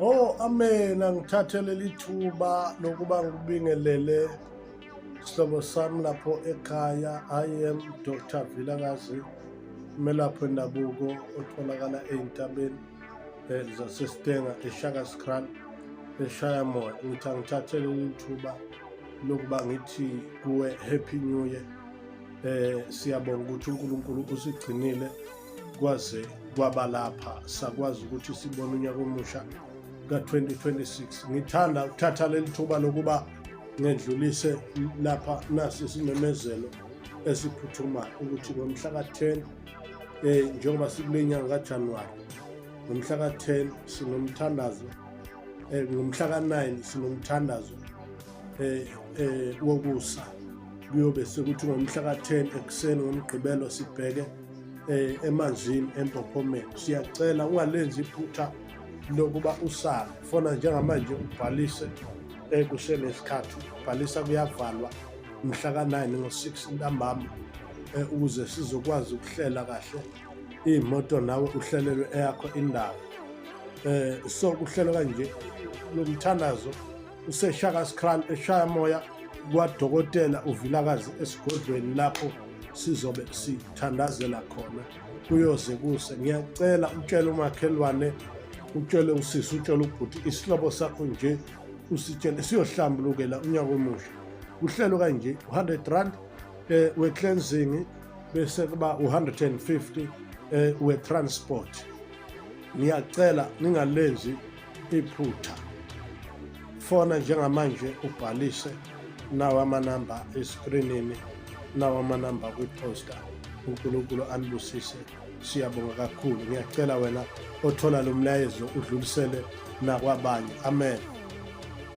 Oh amen, angithathele lithuba lokuba ngibingelele sihlobo sami lapho ekhaya. I am Dr. Vilakazi, umelaphi wendabuko otholakala ey'ntabeni zaseStenga eShakaskraan eShayamoya. Ngithi angithathele lithuba lokuba ngithi kuwe happy new year. Siyabonga ukuthi uNkulunkulu usigcinile kwaze kwaba lapha sakwazi ukuthi sibone unyaka omusha ka-2026. Ngithanda ukuthatha leli thuba lokuba ngedlulise lapha nasi isimemezelo esiphuthumayo ukuthi ngomhla ka-10 njengoba sikule nyanga kaJanuwari, ngomhla ka-10 sinomthandazo, ngomhla ka-9 sinomthandazo wokusa. Kuyobe sekuthi ngomhla ka-10 ekuseni ngomgqibelo sibheke emanzini empophomeni. Siyacela ungalenzi iphutha lokuba usale, fona njengamanje ubhalise kusenesikhathi. Ubhalisa kuyavalwa mhla ka-9 ngo-6 ntambama ukuze sizokwazi ukuhlela kahle iy'moto, nawe uhlelelwe eyakho indawo. So kuhlelo kanje, lo mthandazo useShakaskraan eShayamoya kwaDokotela uVilakazi esigodlweni lapho sizobe sithandazela khona kuyoze kuse. Ngiyacela utshele umakhelwane, utshele usisi, utshele ubhuti, isihlobo sakho nje usitshele siyohlambulukela unyaka omusha. Uhlelo kanje R100 we-cleansing bese kuba u-150 we-transport. Ngiyacela ningalenzi iphutha, fona njengamanje ubhalise nawo amanamba eskrinini, nawo amanamba kwiposta. uNkulunkulu anibusise, siyabonga kakhulu. Ngiyacela wena othola lo mlayezo udlulisele nakwabanye. Amen.